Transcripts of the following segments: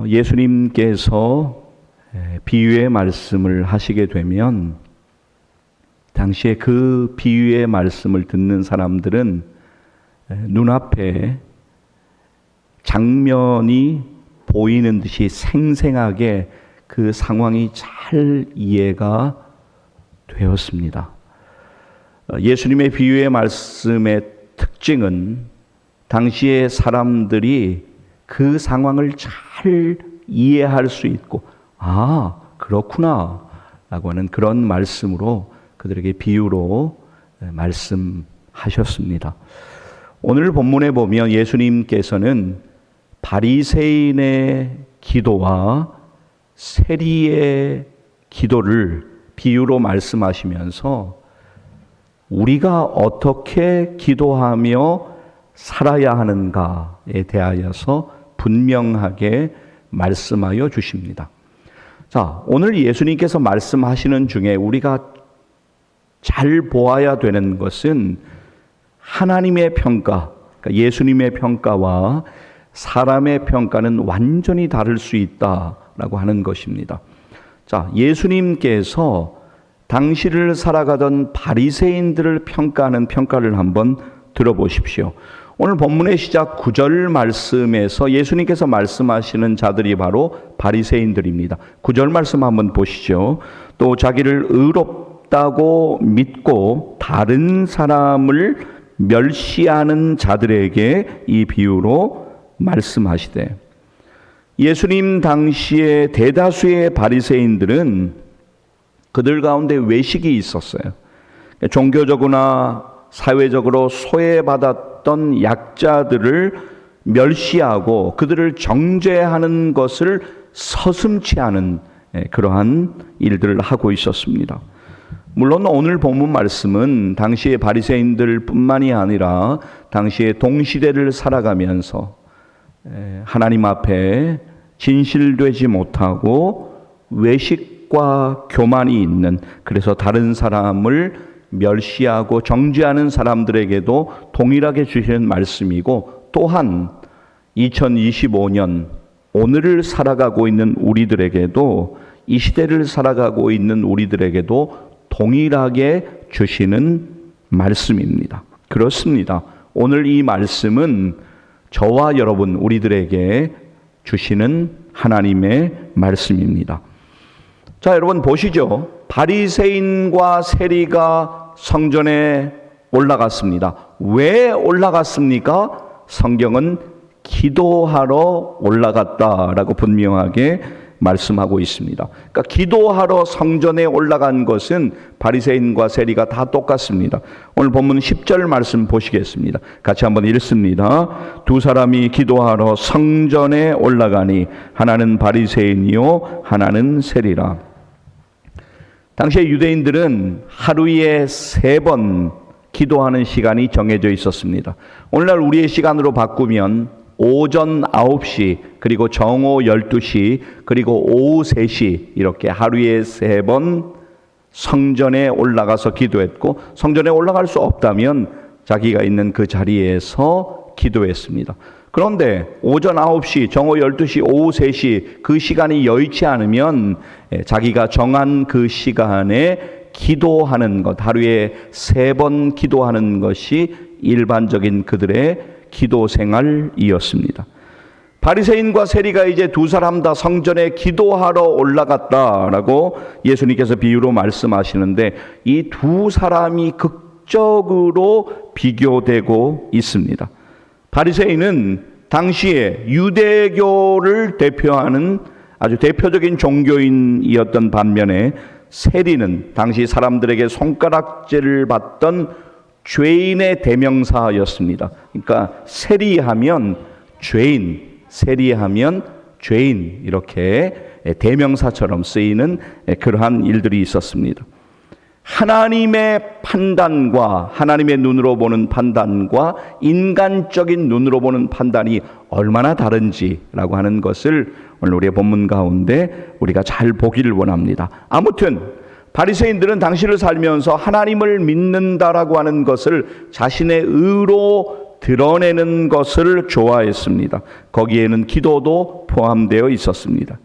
예수님께서 비유의 말씀을 하시게 되면 당시에 그 비유의 말씀을 듣는 사람들은 눈앞에 장면이 보이는 듯이 생생하게 그 상황이 잘 이해가 되었습니다. 예수님의 비유의 말씀의 특징은 당시의 사람들이 그 상황을 잘 이해할 수 있고, 아, 그렇구나 라고 하는 그런 말씀으로 그들에게 비유로 말씀하셨습니다. 오늘 본문에 보면 예수님께서는 바리새인의 기도와 세리의 기도를 비유로 말씀하시면서 우리가 어떻게 기도하며 살아야 하는가에 대하여서 분명하게 말씀하여 주십니다. 자, 오늘 예수님께서 말씀하시는 중에 우리가 잘 보아야 되는 것은 하나님의 평가, 그러니까 예수님의 평가와 사람의 평가는 완전히 다를 수 있다라고 하는 것입니다. 자, 예수님께서 당시를 살아가던 바리새인들을 평가하는 평가를 한번 들어보십시오. 오늘 본문의 시작 9절 말씀에서 예수님께서 말씀하시는 자들이 바로 바리새인들입니다. 9절 말씀 한번 보시죠. 또 자기를 의롭다고 믿고 다른 사람을 멸시하는 자들에게 이 비유로 말씀하시되, 예수님 당시에 대다수의 바리새인들은 그들 가운데 외식이 있었어요. 종교적으로나 사회적으로 소외받았던 약자들을 멸시하고 그들을 정죄하는 것을 서슴지 않은 그러한 일들을 하고 있었습니다. 물론 오늘 본문 말씀은 당시의 바리새인들 뿐만이 아니라 당시의 동시대를 살아가면서 하나님 앞에 진실되지 못하고 외식과 교만이 있는, 그래서 다른 사람을 멸시하고 정죄하는 사람들에게도 동일하게 주시는 말씀이고, 또한 2025년 오늘을 살아가고 있는 우리들에게도, 이 시대를 살아가고 있는 우리들에게도 동일하게 주시는 말씀입니다. 그렇습니다. 오늘 이 말씀은 저와 여러분 우리들에게 주시는 하나님의 말씀입니다. 자, 여러분 보시죠. 바리새인과 세리가 성전에 올라갔습니다. 왜 올라갔습니까? 성경은 기도하러 올라갔다라고 분명하게 말씀하고 있습니다. 그러니까 기도하러 성전에 올라간 것은 바리새인과 세리가 다 똑같습니다. 오늘 본문 10절 말씀 보시겠습니다. 같이 한번 읽습니다. 두 사람이 기도하러 성전에 올라가니 하나는 바리새인이요 하나는 세리라. 당시에 유대인들은 하루에 3번 기도하는 시간이 정해져 있었습니다. 오늘날 우리의 시간으로 바꾸면 오전 9시, 그리고 정오 12시, 그리고 오후 3시, 이렇게 하루에 3번 성전에 올라가서 기도했고, 성전에 올라갈 수 없다면 자기가 있는 그 자리에서 기도했습니다. 그런데 오전 9시, 정오 12시, 오후 3시 그 시간이 여의치 않으면 자기가 정한 그 시간에 기도하는 것, 하루에 3번 기도하는 것이 일반적인 그들의 기도 생활이었습니다. 바리새인과 세리가 이제 두 사람 다 성전에 기도하러 올라갔다라고 예수님께서 비유로 말씀하시는데, 이 두 사람이 극적으로 비교되고 있습니다. 바리새인은 당시에 유대교를 대표하는 아주 대표적인 종교인이었던 반면에, 세리는 당시 사람들에게 손가락질을 받던 죄인의 대명사였습니다. 그러니까 세리하면 죄인, 세리하면 죄인, 이렇게 대명사처럼 쓰이는 그러한 일들이 있었습니다. 하나님의 판단과, 하나님의 눈으로 보는 판단과 인간적인 눈으로 보는 판단이 얼마나 다른지라고 하는 것을 오늘 우리의 본문 가운데 우리가 잘 보기를 원합니다. 아무튼 바리새인들은 당시를 살면서 하나님을 믿는다라고 하는 것을 자신의 의로 드러내는 것을 좋아했습니다. 거기에는 기도도 포함되어 있었습니다.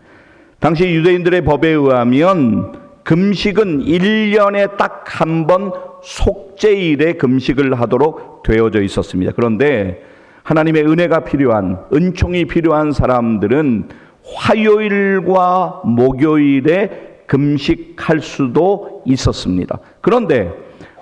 당시 유대인들의 법에 의하면 금식은 1년에 딱 한 번 속죄일에 금식을 하도록 되어져 있었습니다. 그런데 하나님의 은혜가 필요한, 은총이 필요한 사람들은 화요일과 목요일에 금식할 수도 있었습니다. 그런데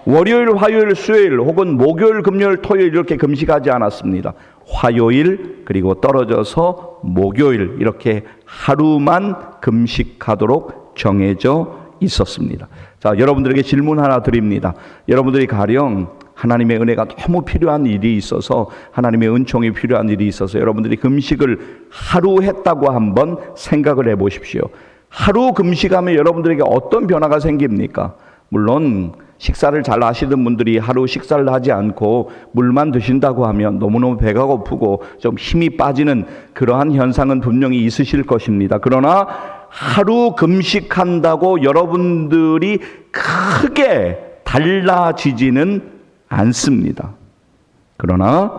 월요일, 화요일, 수요일 혹은 목요일, 금요일, 토요일 이렇게 금식하지 않았습니다. 화요일 그리고 떨어져서 목요일 이렇게 하루만 금식하도록 정해져 있었습니다. 자, 여러분들에게 질문 하나 드립니다. 여러분들이 가령 하나님의 은혜가 너무 필요한 일이 있어서, 하나님의 은총이 필요한 일이 있어서 여러분들이 금식을 하루 했다고 한번 생각을 해 보십시오. 하루 금식하면 여러분들에게 어떤 변화가 생깁니까? 물론 식사를 잘 하시는 분들이 하루 식사를 하지 않고 물만 드신다고 하면 너무너무 배가 고프고 좀 힘이 빠지는 그러한 현상은 분명히 있으실 것입니다. 그러나 하루 금식한다고 여러분들이 크게 달라지지는 않습니다. 그러나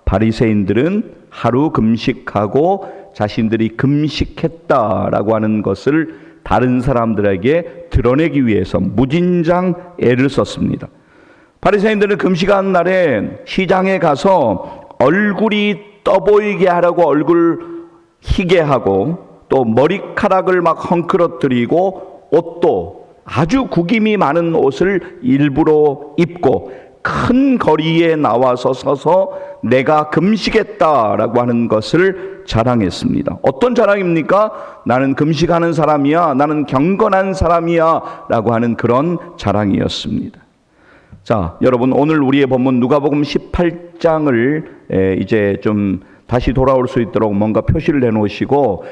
바리새인들은 하루 금식하고 자신들이 금식했다라고 하는 것을 다른 사람들에게 드러내기 위해서 무진장 애를 썼습니다. 바리새인들은 금식하는 날에 시장에 가서 얼굴이 떠보이게 하라고 얼굴 희게 하고, 또 머리카락을 막 헝클어뜨리고, 옷도 아주 구김이 많은 옷을 일부러 입고 큰 거리에 나와서 서서 내가 금식했다라고 하는 것을 자랑했습니다. 어떤 자랑입니까? 나는 금식하는 사람이야, 나는 경건한 사람이야 라고 하는 그런 자랑이었습니다. 자, 여러분, 오늘 우리의 본문 누가복음 18장을 이제 좀 다시 돌아올 수 있도록 뭔가 표시를 내놓으시고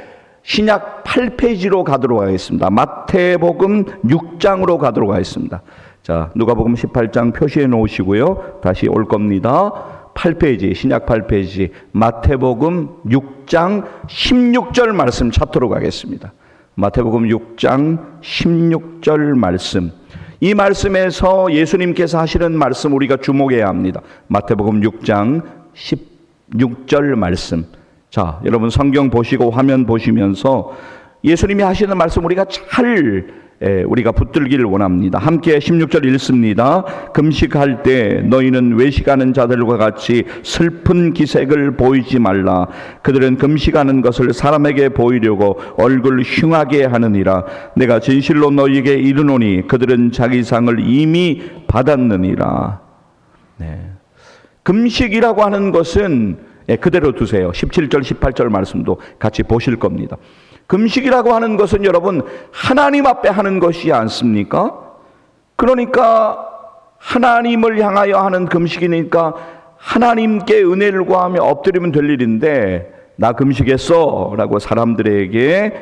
신약 8페이지로 가도록 하겠습니다. 마태복음 6장으로 가도록 하겠습니다. 자, 누가복음 18장 표시해 놓으시고요. 다시 올 겁니다. 8페이지, 신약 8페이지, 마태복음 6장 16절 말씀 찾도록 하겠습니다. 마태복음 6장 16절 말씀. 이 말씀에서 예수님께서 하시는 말씀 우리가 주목해야 합니다. 마태복음 6장 16절 말씀. 자, 여러분 성경 보시고 화면 보시면서 예수님이 하시는 말씀 우리가 잘 우리가 붙들기를 원합니다. 함께 16절 읽습니다. 금식할 때 너희는 외식하는 자들과 같이 슬픈 기색을 보이지 말라. 그들은 금식하는 것을 사람에게 보이려고 얼굴 흉하게 하느니라. 내가 진실로 너희에게 이르노니 그들은 자기 상을 이미 받았느니라. 네. 금식이라고 하는 것은 그대로 두세요. 17절 18절 말씀도 같이 보실 겁니다. 금식이라고 하는 것은 여러분 하나님 앞에 하는 것이지 않습니까? 그러니까 하나님을 향하여 하는 금식이니까 하나님께 은혜를 구하며 엎드리면 될 일인데, 나 금식했어 라고 사람들에게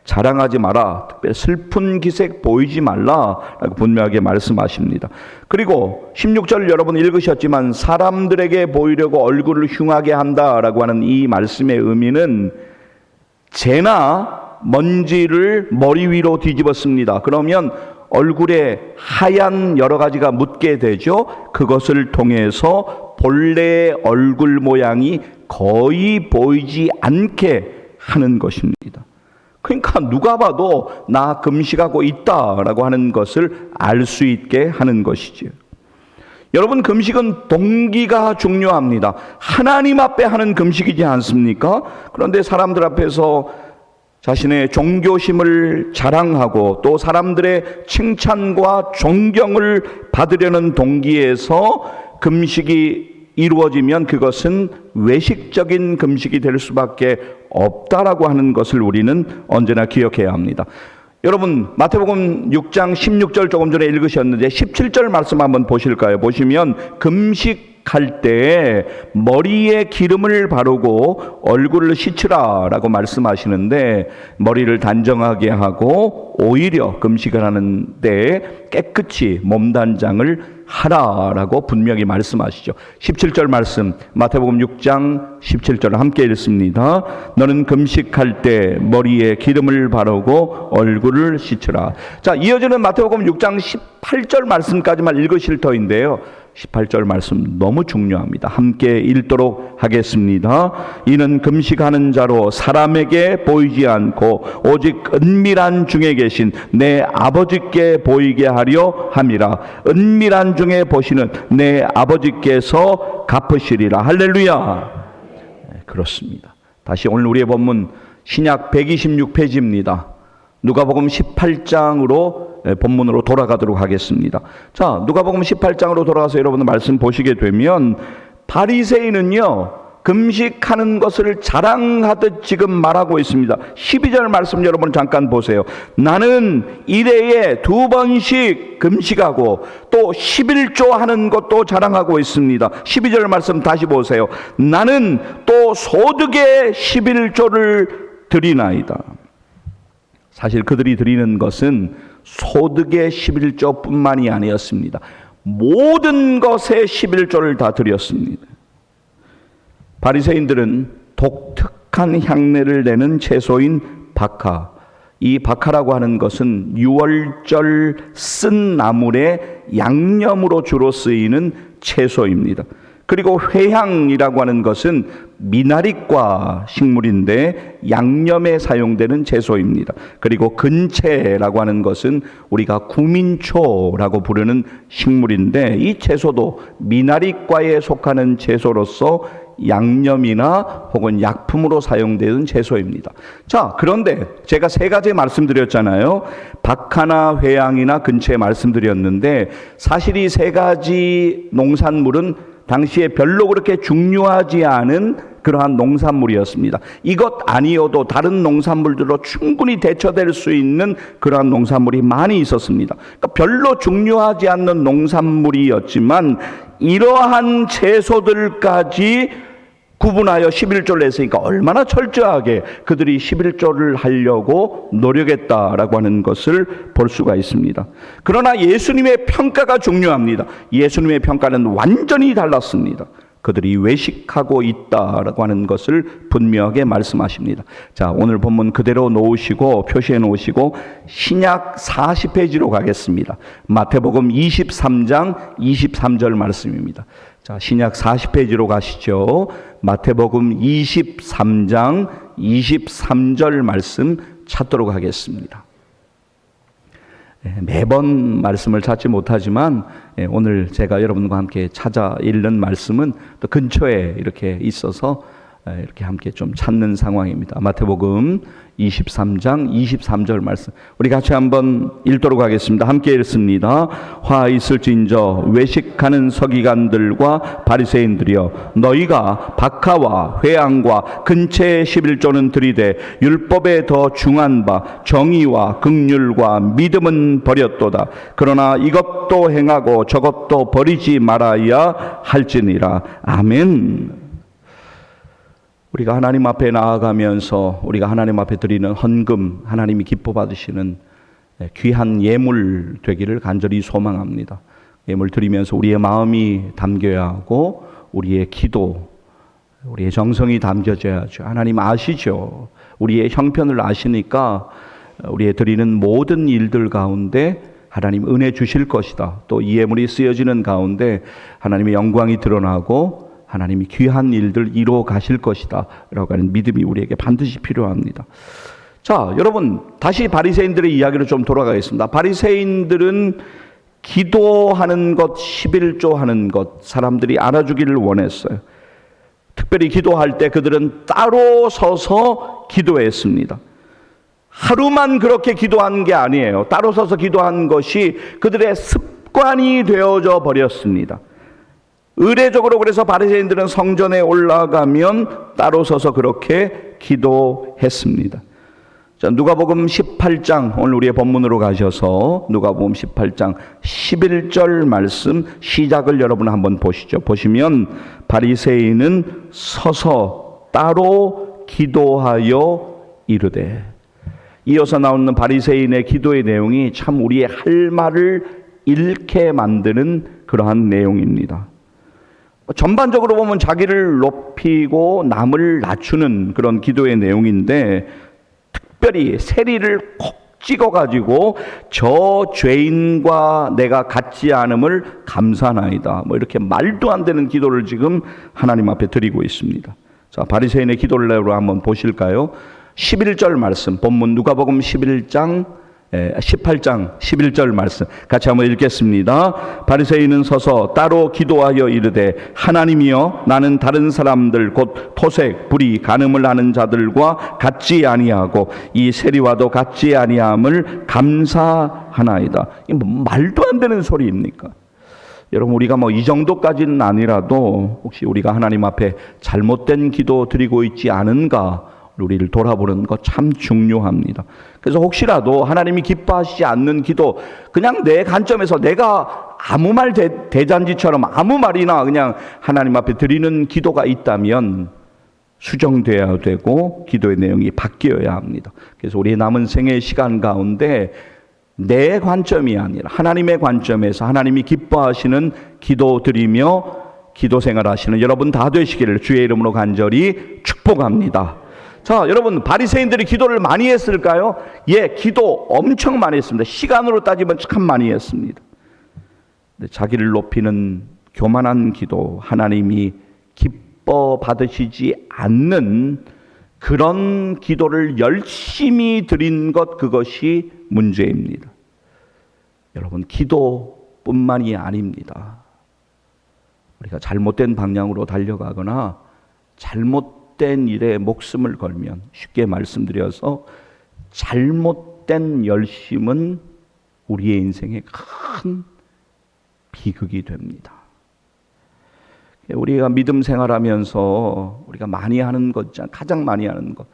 자랑하지 마라, 특별히 슬픈 기색 보이지 말라 라고 분명하게 말씀하십니다. 그리고 16절 여러분 읽으셨지만 사람들에게 보이려고 얼굴을 흉하게 한다라고 하는 이 말씀의 의미는 재나 먼지를 머리 위로 뒤집었습니다. 그러면 얼굴에 하얀 여러 가지가 묻게 되죠. 그것을 통해서 본래의 얼굴 모양이 거의 보이지 않게 하는 것입니다. 그러니까 누가 봐도 나 금식하고 있다라고 하는 것을 알 수 있게 하는 것이지요. 여러분, 금식은 동기가 중요합니다. 하나님 앞에 하는 금식이지 않습니까? 그런데 사람들 앞에서 자신의 종교심을 자랑하고 또 사람들의 칭찬과 존경을 받으려는 동기에서 금식이 이루어지면 그것은 외식적인 금식이 될 수밖에 없다라고 하는 것을 우리는 언제나 기억해야 합니다. 여러분, 마태복음 6장 16절 조금 전에 읽으셨는데 17절 말씀 한번 보실까요? 보시면 금식할 때 머리에 기름을 바르고 얼굴을 씻으라 라고 말씀하시는데, 머리를 단정하게 하고 오히려 금식을 하는데 깨끗이 몸단장을 하라라고 분명히 말씀하시죠. 17절 말씀, 마태복음 6장 17절 함께 읽습니다. 너는 금식할 때 머리에 기름을 바르고 얼굴을 씻으라. 자, 이어지는 마태복음 6장 18절 말씀까지만 읽으실 터인데요. 18절 말씀 너무 중요합니다. 함께 읽도록 하겠습니다. 이는 금식하는 자로 사람에게 보이지 않고 오직 은밀한 중에 계신 내 아버지께 보이게 하려 함이라. 은밀한 중에 보시는 내 아버지께서 갚으시리라. 할렐루야. 네, 그렇습니다. 다시 오늘 우리의 본문 신약 126페이지입니다. 누가복음 18장으로 본문으로 돌아가도록 하겠습니다. 자, 누가복음 18장으로 돌아가서 여러분 말씀 보시게 되면 바리새인은요 금식하는 것을 자랑하듯 지금 말하고 있습니다. 12절 말씀 여러분 잠깐 보세요. 나는 일해에 2번씩 금식하고 또 11조 하는 것도 자랑하고 있습니다. 12절 말씀 다시 보세요. 나는 또 소득의 11조를 드리나이다. 사실 그들이 드리는 것은 소득의 11조뿐만이 아니었습니다. 모든 것의 11조를 다 드렸습니다. 바리새인들은 독특한 향내를 내는 채소인 박하, 이 박하라고 하는 것은 유월절 쓴 나물의 양념으로 주로 쓰이는 채소입니다. 그리고 회향이라고 하는 것은 미나리과 식물인데 양념에 사용되는 채소입니다. 그리고 근채라고 하는 것은 우리가 구민초라고 부르는 식물인데 이 채소도 미나리과에 속하는 채소로서 양념이나 혹은 약품으로 사용되는 채소입니다. 자, 그런데 제가 3가지 말씀드렸잖아요. 박하나 회향이나 근채 말씀드렸는데 사실 이 3가지 농산물은 당시에 별로 그렇게 중요하지 않은 그러한 농산물이었습니다. 이것 아니어도 다른 농산물들로 충분히 대처될 수 있는 그러한 농산물이 많이 있었습니다. 그러니까 별로 중요하지 않는 농산물이었지만 이러한 채소들까지 구분하여 11조를 냈으니까 얼마나 철저하게 그들이 11조를 하려고 노력했다라고 하는 것을 볼 수가 있습니다. 그러나 예수님의 평가가 중요합니다. 예수님의 평가는 완전히 달랐습니다. 그들이 외식하고 있다라고 하는 것을 분명하게 말씀하십니다. 자, 오늘 본문 그대로 놓으시고 표시해 놓으시고 신약 40페이지로 가겠습니다. 마태복음 23장 23절 말씀입니다. 자, 신약 40페이지로 가시죠. 마태복음 23장 23절 말씀 찾도록 하겠습니다. 매번 말씀을 찾지 못하지만 오늘 제가 여러분과 함께 찾아 읽는 말씀은 또 근처에 이렇게 있어서 이렇게 함께 좀 찾는 상황입니다. 마태복음 23장 23절 말씀 우리 같이 한번 읽도록 하겠습니다. 함께 읽습니다. 화 있을진저 외식하는 서기관들과 바리새인들이여 너희가 박하와 회향과 근채의 11조는 드리되 율법에 더 중한 바 정의와 긍휼과 믿음은 버렸도다. 그러나 이것도 행하고 저것도 버리지 말아야 할지니라. 아멘. 우리가 하나님 앞에 나아가면서 우리가 하나님 앞에 드리는 헌금, 하나님이 기뻐 받으시는 귀한 예물 되기를 간절히 소망합니다. 예물 드리면서 우리의 마음이 담겨야 하고 우리의 기도, 우리의 정성이 담겨져야죠. 하나님 아시죠? 우리의 형편을 아시니까 우리의 드리는 모든 일들 가운데 하나님 은혜 주실 것이다. 또 이 예물이 쓰여지는 가운데 하나님의 영광이 드러나고 하나님이 귀한 일들 이루어 가실 것이다 라고 하는 믿음이 우리에게 반드시 필요합니다. 자, 여러분 다시 바리새인들의 이야기로 좀 돌아가겠습니다. 바리새인들은 기도하는 것, 11조 하는 것 사람들이 알아주기를 원했어요. 특별히 기도할 때 그들은 따로 서서 기도했습니다. 하루만 그렇게 기도한 게 아니에요. 따로 서서 기도한 것이 그들의 습관이 되어져 버렸습니다. 의례적으로 그래서 바리새인들은 성전에 올라가면 따로 서서 그렇게 기도했습니다. 자, 누가복음 18장 오늘 우리의 본문으로 가셔서 누가복음 18장 11절 말씀 시작을 여러분 한번 보시죠. 보시면 바리새인은 서서 따로 기도하여 이르되, 이어서 나오는 바리새인의 기도의 내용이 참 우리의 할 말을 잃게 만드는 그러한 내용입니다. 전반적으로 보면 자기를 높이고 남을 낮추는 그런 기도의 내용인데 특별히 세리를 콕 찍어가지고 저 죄인과 내가 같지 않음을 감사하나이다. 뭐 이렇게 말도 안 되는 기도를 지금 하나님 앞에 드리고 있습니다. 자, 바리새인의 기도를 한번 보실까요? 11절 말씀, 본문 누가복음 18장 11절 말씀 같이 한번 읽겠습니다. 바리새인은 서서 따로 기도하여 이르되 하나님이여 나는 다른 사람들 곧 토색, 불의, 간음을 하는 자들과 같지 아니하고 이 세리와도 같지 아니함을 감사하나이다. 이게 뭐 말도 안 되는 소리입니까? 여러분, 우리가 뭐 이 정도까지는 아니라도 혹시 우리가 하나님 앞에 잘못된 기도 드리고 있지 않은가 우리를 돌아보는 것 참 중요합니다. 그래서 혹시라도 하나님이 기뻐하시지 않는 기도, 그냥 내 관점에서 내가 아무 말 대잔치처럼 아무 말이나 그냥 하나님 앞에 드리는 기도가 있다면 수정돼야 되고 기도의 내용이 바뀌어야 합니다. 그래서 우리 남은 생의 시간 가운데 내 관점이 아니라 하나님의 관점에서 하나님이 기뻐하시는 기도 드리며 기도 생활하시는 여러분 다 되시기를 주의 이름으로 간절히 축복합니다. 자, 여러분, 바리새인들이 기도를 많이 했을까요? 예, 기도 엄청 많이 했습니다. 시간으로 따지면 참 많이 했습니다. 근데 자기를 높이는 교만한 기도, 하나님이 기뻐 받으시지 않는 그런 기도를 열심히 드린 것, 그것이 문제입니다. 여러분, 기도뿐만이 아닙니다. 우리가 잘못된 방향으로 달려가거나 잘못된 일에 목숨을 걸면, 쉽게 말씀드려서 잘못된 열심은 우리의 인생에 큰 비극이 됩니다. 우리가 믿음 생활하면서 우리가 많이 하는 것, 가장 많이 하는 것,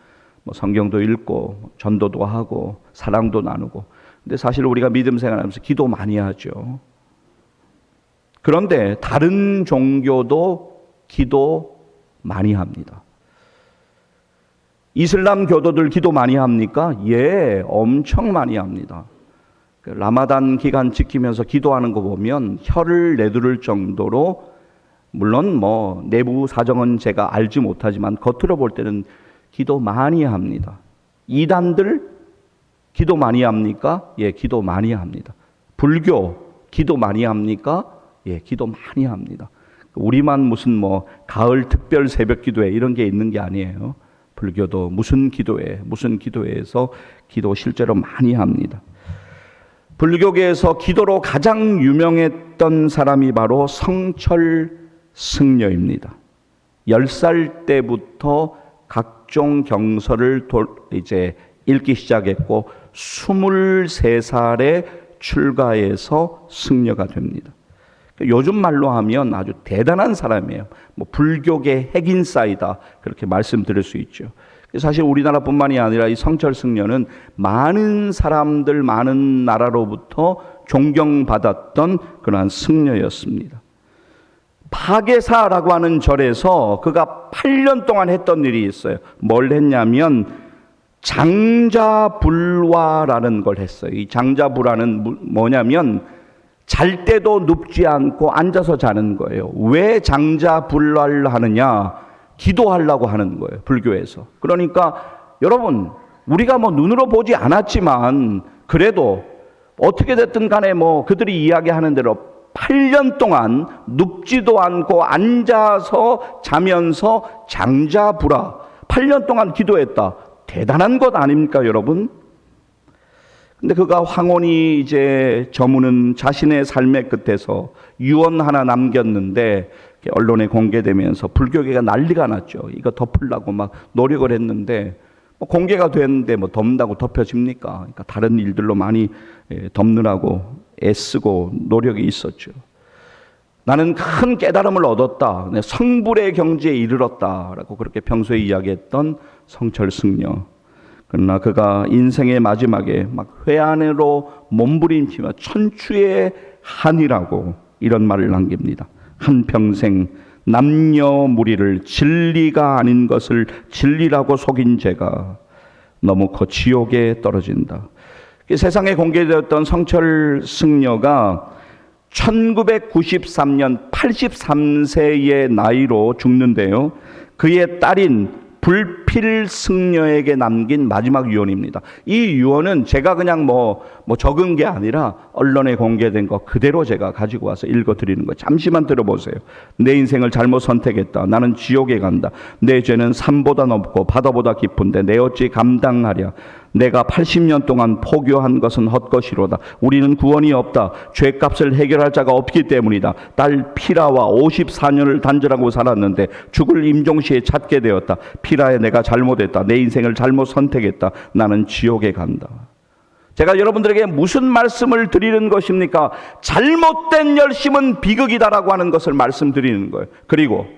뭐 성경도 읽고 전도도 하고 사랑도 나누고, 근데 사실 우리가 믿음 생활하면서 기도 많이 하죠. 그런데 다른 종교도 기도 많이 합니다. 이슬람 교도들 기도 많이 합니까? 예, 엄청 많이 합니다. 라마단 기간 지키면서 기도하는 거 보면 혀를 내두를 정도로, 물론 뭐 내부 사정은 제가 알지 못하지만 겉으로 볼 때는 기도 많이 합니다. 이단들 기도 많이 합니까? 예, 기도 많이 합니다. 불교 기도 많이 합니까? 예, 기도 많이 합니다. 우리만 무슨 뭐 가을 특별 새벽 기도회 이런 게 있는 게 아니에요. 불교도 무슨 기도회에서 기도 실제로 많이 합니다. 불교계에서 기도로 가장 유명했던 사람이 바로 성철 승려입니다. 10살 때부터 각종 경서를 이제 읽기 시작했고 23살에 출가해서 승려가 됩니다. 요즘 말로 하면 아주 대단한 사람이에요. 뭐 불교계 핵인싸이다 그렇게 말씀드릴 수 있죠. 사실 우리나라뿐만이 아니라 이 성철 승려는 많은 사람들, 많은 나라로부터 존경받았던 그러한 승려였습니다. 파괴사라고 하는 절에서 그가 8년 동안 했던 일이 있어요. 뭘 했냐면 장자불화라는 걸 했어요. 이 장자불화는 뭐냐면 잘 때도 눕지 않고 앉아서 자는 거예요. 왜 장자불화를 하느냐? 기도하려고 하는 거예요, 불교에서. 그러니까 여러분, 우리가 뭐 눈으로 보지 않았지만 그래도 어떻게 됐든 간에 뭐 그들이 이야기하는 대로 8년 동안 눕지도 않고 앉아서 자면서 장자불화 8년 동안 기도했다. 대단한 것 아닙니까, 여러분? 근데 그가 황혼이 이제 저무는 자신의 삶의 끝에서 유언 하나 남겼는데 언론에 공개되면서 불교계가 난리가 났죠. 이거 덮으려고 막 노력을 했는데 뭐 공개가 됐는데 뭐 덮는다고 덮여집니까? 그러니까 다른 일들로 많이 덮느라고 애쓰고 노력이 있었죠. 나는 큰 깨달음을 얻었다. 성불의 경지에 이르렀다라고 그렇게 평소에 이야기했던 성철 승려. 그러나 그가 인생의 마지막에 막 회한으로 몸부림치며 천추의 한이라고 이런 말을 남깁니다. 한평생 남녀무리를 진리가 아닌 것을 진리라고 속인 죄가 너무 커 지옥에 떨어진다. 세상에 공개되었던 성철 승려가 1993년 83세의 나이로 죽는데요. 그의 딸인 불필승려에게 남긴 마지막 유언입니다. 이 유언은 제가 그냥 뭐 적은 게 아니라 언론에 공개된 거 그대로 제가 가지고 와서 읽어드리는 거예요. 잠시만 들어보세요. 내 인생을 잘못 선택했다. 나는 지옥에 간다. 내 죄는 산보다 높고 바다보다 깊은데 내 어찌 감당하랴. 내가 80년 동안 포교한 것은 헛것이로다. 우리는 구원이 없다. 죄값을 해결할 자가 없기 때문이다. 딸 피라와 54년을 단절하고 살았는데 죽을 임종시에 찾게 되었다. 피라에 내가 잘못했다. 내 인생을 잘못 선택했다. 나는 지옥에 간다. 제가 여러분들에게 무슨 말씀을 드리는 것입니까? 잘못된 열심은 비극이다라고 하는 것을 말씀드리는 거예요. 그리고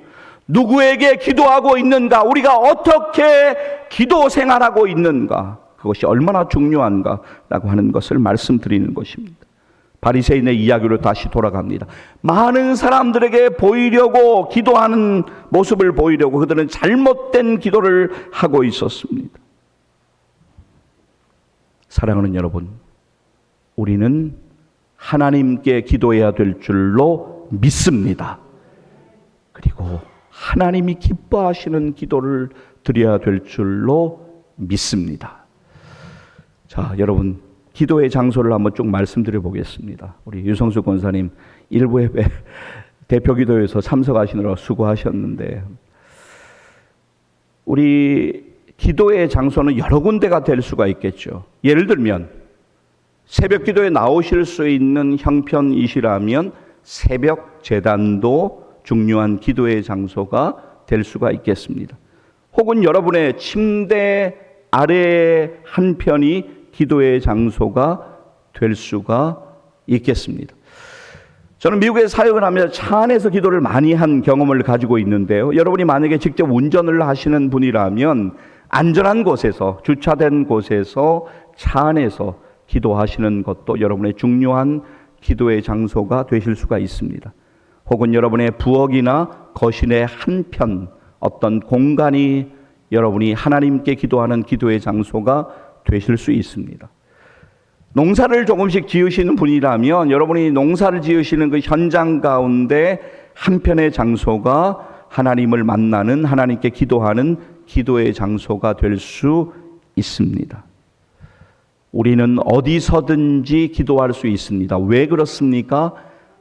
누구에게 기도하고 있는가? 우리가 어떻게 기도 생활하고 있는가? 그것이 얼마나 중요한가라고 하는 것을 말씀드리는 것입니다. 바리새인의 이야기로 다시 돌아갑니다. 많은 사람들에게 보이려고 기도하는 모습을 보이려고 그들은 잘못된 기도를 하고 있었습니다. 사랑하는 여러분, 우리는 하나님께 기도해야 될 줄로 믿습니다. 그리고 하나님이 기뻐하시는 기도를 드려야 될 줄로 믿습니다. 자, 여러분, 기도의 장소를 한번 쭉 말씀드려 보겠습니다. 우리 유성수 권사님 일부 예배 대표 기도에서 참석하시느라 수고하셨는데, 우리 기도의 장소는 여러 군데가 될 수가 있겠죠. 예를 들면 새벽 기도에 나오실 수 있는 형편이시라면 새벽 제단도 중요한 기도의 장소가 될 수가 있겠습니다. 혹은 여러분의 침대 아래 한편이 기도의 장소가 될 수가 있겠습니다. 저는 미국에 사역을 하며 차 안에서 기도를 많이 한 경험을 가지고 있는데요. 여러분이 만약에 직접 운전을 하시는 분이라면 안전한 곳에서, 주차된 곳에서 차 안에서 기도하시는 것도 여러분의 중요한 기도의 장소가 되실 수가 있습니다. 혹은 여러분의 부엌이나 거실의 한편 어떤 공간이 여러분이 하나님께 기도하는 기도의 장소가 되실 수 있습니다. 농사를 조금씩 지으시는 분이라면 여러분이 농사를 지으시는 그 현장 가운데 한편의 장소가 하나님을 만나는, 하나님께 기도하는 기도의 장소가 될 수 있습니다. 우리는 어디서든지 기도할 수 있습니다. 왜 그렇습니까?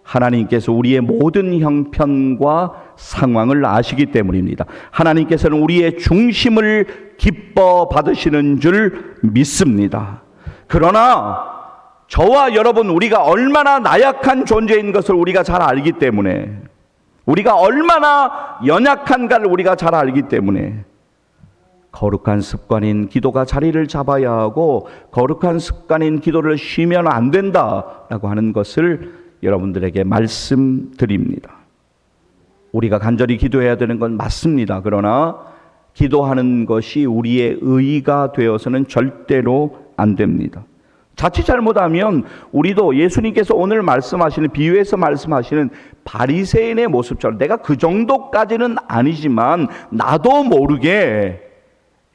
하나님께서 우리의 모든 형편과 상황을 아시기 때문입니다. 하나님께서는 우리의 중심을 기뻐 받으시는 줄 믿습니다. 그러나 저와 여러분, 우리가 얼마나 나약한 존재인 것을 우리가 잘 알기 때문에, 우리가 얼마나 연약한가를 우리가 잘 알기 때문에 거룩한 습관인 기도가 자리를 잡아야 하고, 거룩한 습관인 기도를 쉬면 안 된다라고 하는 것을 여러분들에게 말씀드립니다. 우리가 간절히 기도해야 되는 건 맞습니다. 그러나 기도하는 것이 우리의 의가 되어서는 절대로 안 됩니다. 자칫 잘못하면 우리도 예수님께서 오늘 말씀하시는, 비유에서 말씀하시는 바리새인의 모습처럼 내가 그 정도까지는 아니지만 나도 모르게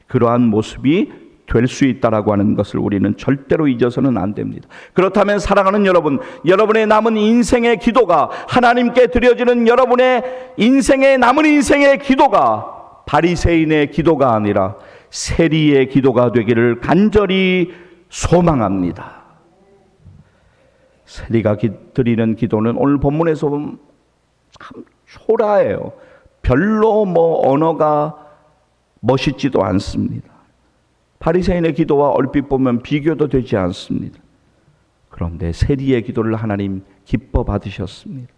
그러한 모습이 될 수 있다라고 하는 것을 우리는 절대로 잊어서는 안 됩니다. 그렇다면 사랑하는 여러분, 여러분의 남은 인생의 기도가, 하나님께 드려지는 여러분의 인생의 남은 인생의 기도가 바리새인의 기도가 아니라 세리의 기도가 되기를 간절히 소망합니다. 세리가 드리는 기도는 오늘 본문에서 보면 참 초라해요. 별로 언어가 멋있지도 않습니다. 바리새인의 기도와 얼핏 보면 비교도 되지 않습니다. 그런데 세리의 기도를 하나님 기뻐 받으셨습니다.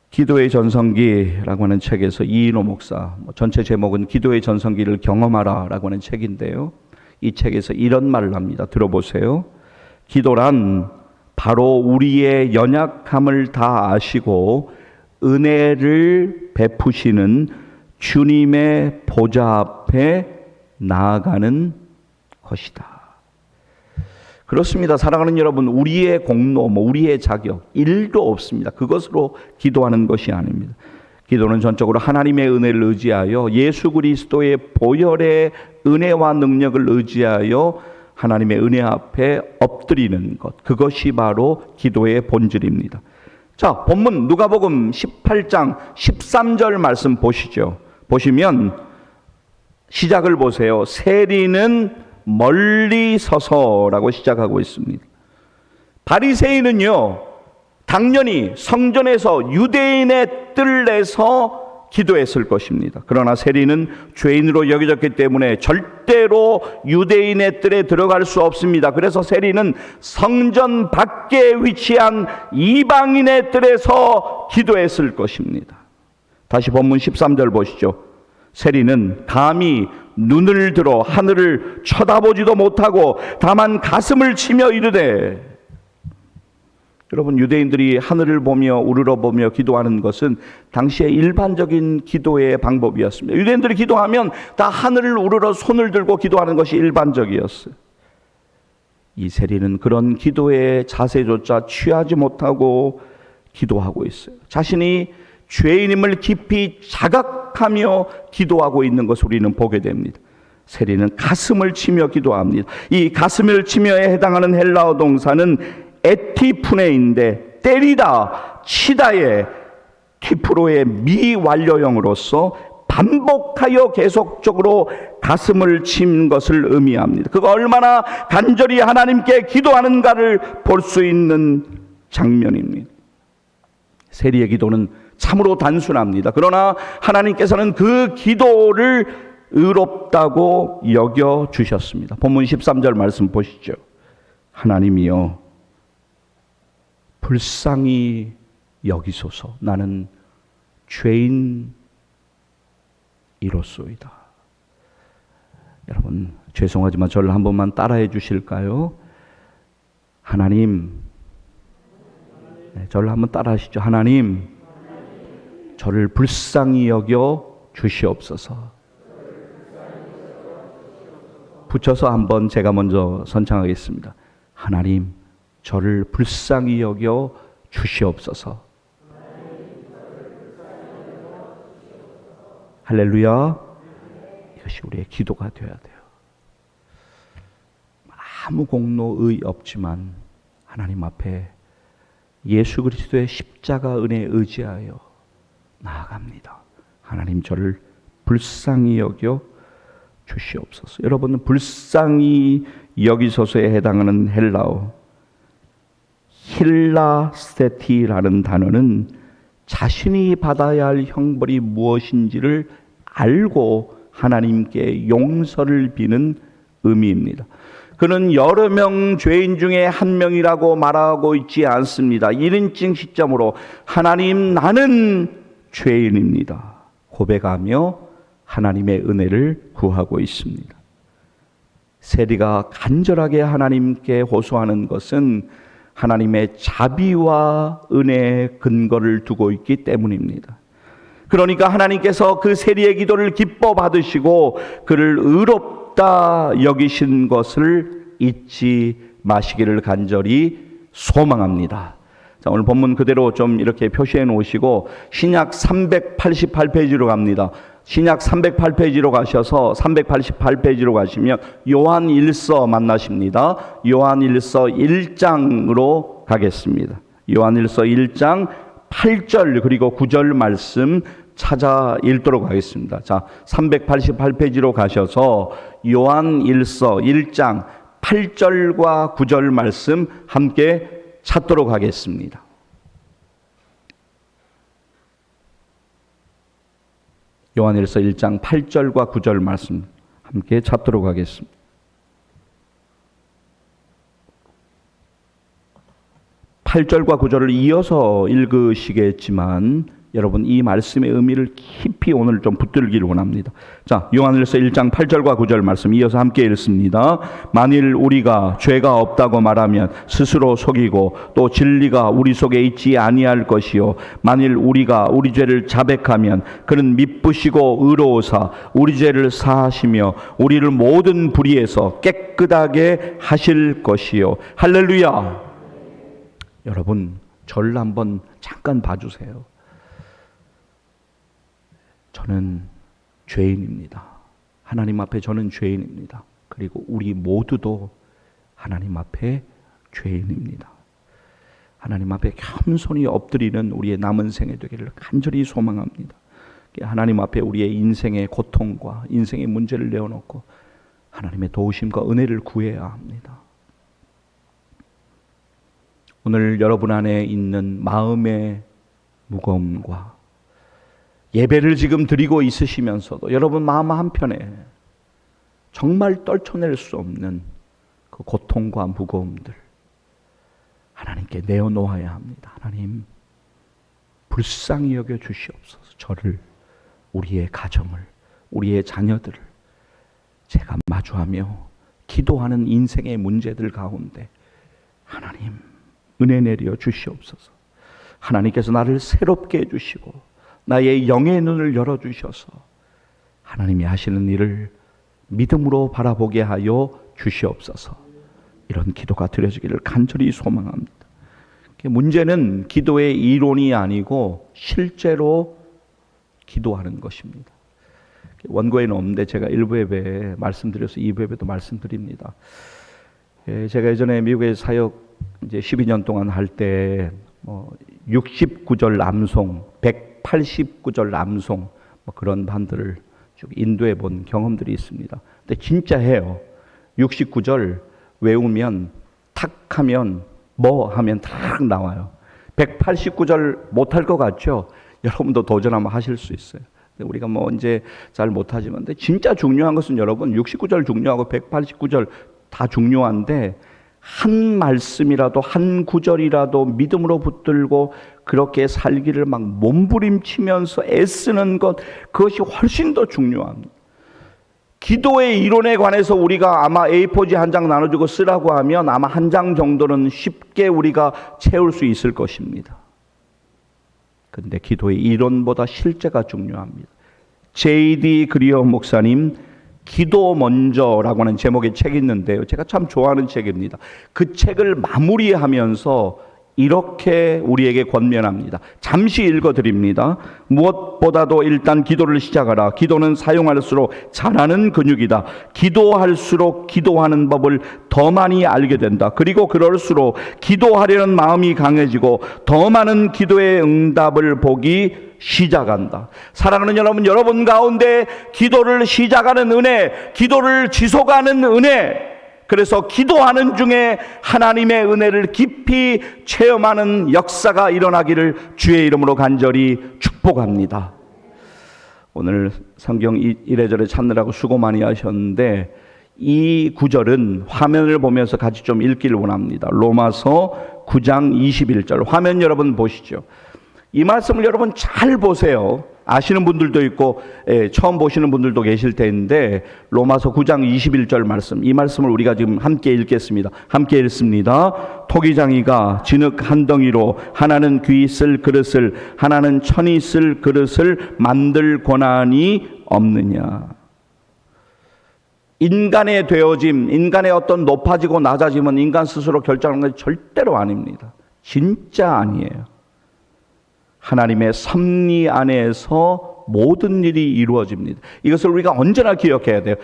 기도의 전성기라고 하는 책에서 이인호 목사, 전체 제목은 기도의 전성기를 경험하라라고 하는 책인데요. 이 책에서 이런 말을 합니다. 들어보세요. 기도란 바로 우리의 연약함을 다 아시고 은혜를 베푸시는 주님의 보좌 앞에 나아가는 것이다. 그렇습니다. 사랑하는 여러분, 우리의 공로, 우리의 자격, 일도 없습니다. 그것으로 기도하는 것이 아닙니다. 기도는 전적으로 하나님의 은혜를 의지하여 예수 그리스도의 보혈의 은혜와 능력을 의지하여 하나님의 은혜 앞에 엎드리는 것, 그것이 바로 기도의 본질입니다. 자, 본문 누가복음 18장 13절 말씀 보시죠. 보시면 시작을 보세요. 세리는 멀리 서서라고 시작하고 있습니다. 바리새인은요, 당연히 성전에서 유대인의 뜰에서 기도했을 것입니다. 그러나 세리는 죄인으로 여겨졌기 때문에 절대로 유대인의 뜰에 들어갈 수 없습니다. 그래서 세리는 성전 밖에 위치한 이방인의 뜰에서 기도했을 것입니다. 다시 본문 13절 보시죠. 세리는 감히 눈을 들어 하늘을 쳐다보지도 못하고 다만 가슴을 치며 이르되, 여러분, 유대인들이 하늘을 보며 우러러보며 기도하는 것은 당시의 일반적인 기도의 방법이었습니다. 유대인들이 기도하면 다 하늘을 우러러 손을 들고 기도하는 것이 일반적이었어요. 이 세리는 그런 기도의 자세조차 취하지 못하고 기도하고 있어요. 자신이 죄인임을 깊이 자각하며 기도하고 있는 것을 우리는 보게 됩니다. 세리는 가슴을 치며 기도합니다. 이 가슴을 치며에 해당하는 헬라어 동사는 에티푸네인데, 때리다, 치다의 티프로의 미완료형으로서 반복하여 계속적으로 가슴을 친 것을 의미합니다. 그가 얼마나 간절히 하나님께 기도하는가를 볼 수 있는 장면입니다. 세리의 기도는 참으로 단순합니다. 그러나 하나님께서는 그 기도를 의롭다고 여겨주셨습니다. 본문 13절 말씀 보시죠. 하나님이여 불쌍히 여기소서. 나는 죄인이로소이다. 여러분, 죄송하지만 저를 한 번만 따라해 주실까요? 하나님, 저를 한번 따라하시죠. 하나님, 저를 불쌍히 여겨 주시옵소서. 붙여서 한번 제가 먼저 선창하겠습니다. 하나님, 저를 불쌍히 여겨 주시옵소서. 할렐루야. 이것이 우리의 기도가 되어야 돼요. 아무 공로의 없지만 하나님 앞에 예수 그리스도의 십자가 은혜에 의지하여 나아갑니다. 하나님, 저를 불쌍히 여겨 주시옵소서. 여러분은 불쌍히 여기소서에 해당하는 헬라어 힐라스테티라는 단어는 자신이 받아야 할 형벌이 무엇인지를 알고 하나님께 용서를 비는 의미입니다. 그는 여러 명 죄인 중에 한 명이라고 말하고 있지 않습니다. 1인칭 시점으로 하나님, 나는 죄인입니다 고백하며 하나님의 은혜를 구하고 있습니다. 세리가 간절하게 하나님께 호소하는 것은 하나님의 자비와 은혜의 근거를 두고 있기 때문입니다. 그러니까 하나님께서 그 세리의 기도를 기뻐 받으시고 그를 의롭다 여기신 것을 잊지 마시기를 간절히 소망합니다. 자, 오늘 본문 그대로 좀 이렇게 표시해 놓으시고 신약 388페이지로 갑니다. 신약 308페이지로 가셔서 388페이지로 가시면 요한 1서 만나십니다. 요한 1서 1장으로 가겠습니다. 요한 1서 1장 8절 그리고 9절 말씀 찾아 읽도록 하겠습니다. 자, 388페이지로 가셔서 요한 1서 1장 8절과 9절 말씀 함께 찾도록 하겠습니다. 요한일서 1장 8절과 9절 말씀 함께 찾도록 하겠습니다. (8절과 9절을) 이어서 읽으시겠지만 여러분, 이 말씀의 의미를 깊이 오늘 좀 붙들기를 원합니다. 자, 요한일서 1장 8절과 9절 말씀 이어서 함께 읽습니다. 만일 우리가 죄가 없다고 말하면 스스로 속이고 또 진리가 우리 속에 있지 아니할 것이요 만일 우리가 우리 죄를 자백하면 그는 미쁘시고 의로우사 우리 죄를 사하시며 우리를 모든 불의에서 깨끗하게 하실 것이요. 할렐루야. 여러분, 저를 한번 잠깐 봐주세요. 저는 죄인입니다. 하나님 앞에 저는 죄인입니다. 그리고 우리 모두도 하나님 앞에 죄인입니다. 하나님 앞에 겸손히 엎드리는 우리의 남은 생에 되기를 간절히 소망합니다. 하나님 앞에 우리의 인생의 고통과 인생의 문제를 내어놓고 하나님의 도우심과 은혜를 구해야 합니다. 오늘 여러분 안에 있는 마음의 무거움과 예배를 지금 드리고 있으시면서도 여러분 마음 한편에 정말 떨쳐낼 수 없는 그 고통과 무거움들 하나님께 내어놓아야 합니다. 하나님, 불쌍히 여겨 주시옵소서. 저를, 우리의 가정을, 우리의 자녀들을 제가 마주하며 기도하는 인생의 문제들 가운데 하나님 은혜 내려 주시옵소서. 하나님께서 나를 새롭게 해주시고 나의 영의 눈을 열어주셔서 하나님이 하시는 일을 믿음으로 바라보게 하여 주시옵소서. 이런 기도가 드려지기를 간절히 소망합니다. 문제는 기도의 이론이 아니고 실제로 기도하는 것입니다. 원고에는 없는데 제가 1부 예배에 말씀드려서 2부 예배도 말씀드립니다. 제가 예전에 미국에 사역 이제 12년 동안 할 때 69절 남송, 189절 남송 그런 반들을 쭉 인도해 본 경험들이 있습니다. 근데 진짜 해요. 69절 외우면 탁 하면 뭐 하면 탁 나와요. 189절 못할 것 같죠? 여러분도 도전 한번 하실 수 있어요. 우리가 이제 잘 못하지만 근데 진짜 중요한 것은 여러분 69절 중요하고 189절 다 중요한데 한 말씀이라도 한 구절이라도 믿음으로 붙들고 그렇게 살기를 막 몸부림치면서 애쓰는 것, 그것이 훨씬 더 중요합니다. 기도의 이론에 관해서 우리가 아마 A4지 한 장 나눠주고 쓰라고 하면 아마 한 장 정도는 쉽게 우리가 채울 수 있을 것입니다. 근데 기도의 이론보다 실제가 중요합니다. J.D. 그리어 목사님 기도 먼저라고 하는 제목의 책이 있는데요. 제가 참 좋아하는 책입니다. 그 책을 마무리하면서 이렇게 우리에게 권면합니다. 잠시 읽어드립니다. 무엇보다도 일단 기도를 시작하라. 기도는 사용할수록 잘하는 근육이다. 기도할수록 기도하는 법을 더 많이 알게 된다. 그리고 그럴수록 기도하려는 마음이 강해지고 더 많은 기도의 응답을 보기 시작한다. 사랑하는 여러분 가운데 기도를 시작하는 은혜, 기도를 지속하는 은혜, 그래서 기도하는 중에 하나님의 은혜를 깊이 체험하는 역사가 일어나기를 주의 이름으로 간절히 축복합니다. 오늘 성경 이래저래 찾느라고 수고 많이 하셨는데 이 구절은 화면을 보면서 같이 좀 읽기를 원합니다. 로마서 9장 21절 화면 여러분 보시죠. 이 말씀을 여러분 잘 보세요. 아시는 분들도 있고 처음 보시는 분들도 계실 텐데 로마서 9장 21절 말씀, 이 말씀을 우리가 지금 함께 읽겠습니다. 함께 읽습니다. 토기장이가 진흙 한 덩이로 하나는 귀 쓸 그릇을 하나는 천이 쓸 그릇을 만들 권한이 없느냐. 인간의 되어짐, 인간의 어떤 높아지고 낮아짐은 인간 스스로 결정하는 것이 절대로 아닙니다. 진짜 아니에요. 하나님의 섭리 안에서 모든 일이 이루어집니다. 이것을 우리가 언제나 기억해야 돼요.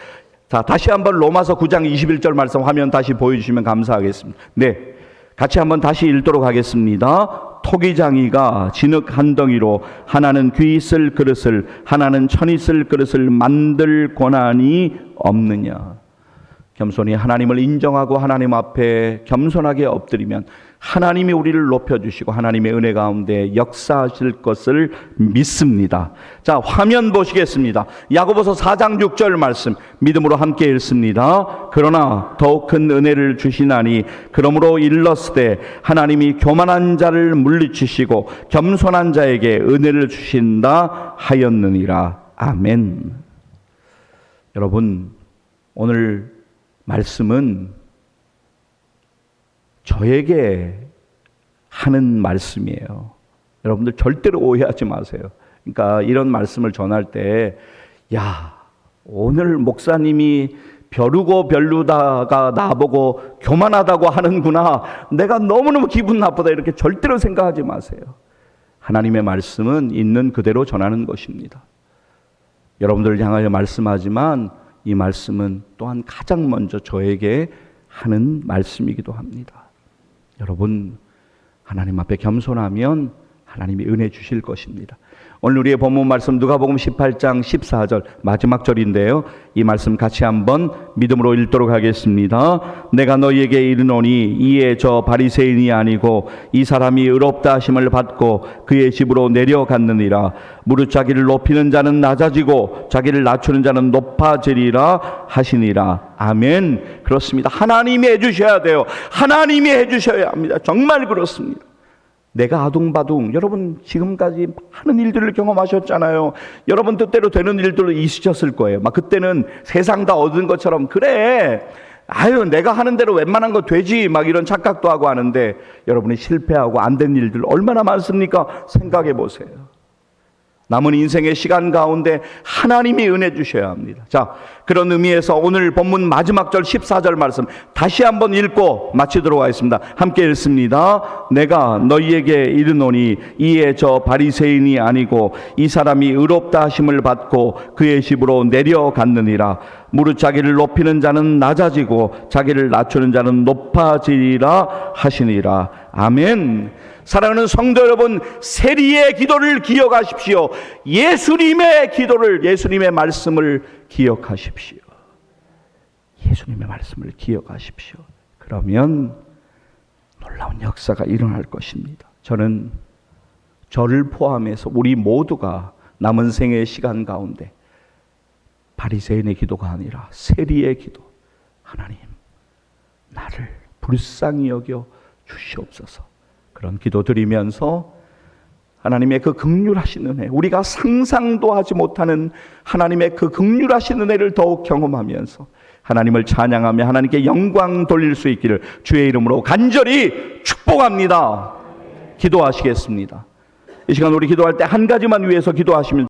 자, 다시 한번 로마서 9장 21절 말씀 화면 다시 보여주시면 감사하겠습니다. 네, 같이 한번 다시 읽도록 하겠습니다. 토기장이가 진흙 한 덩이로 하나는 귀 쓸 그릇을 하나는 천이 쓸 그릇을 만들 권한이 없느냐. 겸손히 하나님을 인정하고 하나님 앞에 겸손하게 엎드리면 하나님이 우리를 높여주시고 하나님의 은혜 가운데 역사하실 것을 믿습니다. 자, 화면 보시겠습니다. 야고보서 4장 6절 말씀 믿음으로 함께 읽습니다. 그러나 더욱 큰 은혜를 주시나니 그러므로 일렀으되 하나님이 교만한 자를 물리치시고 겸손한 자에게 은혜를 주신다 하였느니라. 아멘. 여러분, 오늘 말씀은 저에게 하는 말씀이에요. 여러분들 절대로 오해하지 마세요. 그러니까 이런 말씀을 전할 때, 야, 오늘 목사님이 벼르고 별루다가 나보고 교만하다고 하는구나. 내가 너무너무 기분 나쁘다. 이렇게 절대로 생각하지 마세요. 하나님의 말씀은 있는 그대로 전하는 것입니다. 여러분들을 향하여 말씀하지만 이 말씀은 또한 가장 먼저 저에게 하는 말씀이기도 합니다. 여러분, 하나님 앞에 겸손하면 하나님이 은혜 주실 것입니다. 오늘 우리의 본문 말씀 누가복음 18장 14절 마지막 절인데요. 이 말씀 같이 한번 믿음으로 읽도록 하겠습니다. 내가 너희에게 이르노니 이에 저 바리새인이 아니고 이 사람이 의롭다 하심을 받고 그의 집으로 내려갔느니라. 무릇 자기를 높이는 자는 낮아지고 자기를 낮추는 자는 높아지리라 하시니라. 아멘. 그렇습니다. 하나님이 해주셔야 돼요. 하나님이 해주셔야 합니다. 정말 그렇습니다. 내가 아둥바둥, 여러분 지금까지 많은 일들을 경험하셨잖아요. 여러분 뜻대로 되는 일들도 있으셨을 거예요. 막 그때는 세상 다 얻은 것처럼 그래, 아유 내가 하는 대로 웬만한 거 되지, 막 이런 착각도 하고 하는데 여러분이 실패하고 안 된 일들 얼마나 많습니까? 생각해 보세요. 남은 인생의 시간 가운데 하나님이 은혜 주셔야 합니다. 자, 그런 의미에서 오늘 본문 마지막 절 14절 말씀 다시 한번 읽고 마치도록 하겠습니다. 함께 읽습니다. 내가 너희에게 이르노니 이에 저 바리새인이 아니고 이 사람이 의롭다 하심을 받고 그의 집으로 내려갔느니라. 무릇 자기를 높이는 자는 낮아지고 자기를 낮추는 자는 높아지리라 하시니라. 아멘. 사랑하는 성도 여러분, 세리의 기도를 기억하십시오. 예수님의 기도를, 예수님의 말씀을 기억하십시오. 예수님의 말씀을 기억하십시오. 그러면 놀라운 역사가 일어날 것입니다. 저는 저를 포함해서 우리 모두가 남은 생의 시간 가운데 바리새인의 기도가 아니라 세리의 기도, 하나님 나를 불쌍히 여겨 주시옵소서, 그런 기도 드리면서 하나님의 그 긍휼하신 은혜, 우리가 상상도 하지 못하는 하나님의 그 긍휼하신 은혜를 더욱 경험하면서 하나님을 찬양하며 하나님께 영광 돌릴 수 있기를 주의 이름으로 간절히 축복합니다. 기도하시겠습니다. 이 시간 우리 기도할 때 한 가지만 위해서 기도하시면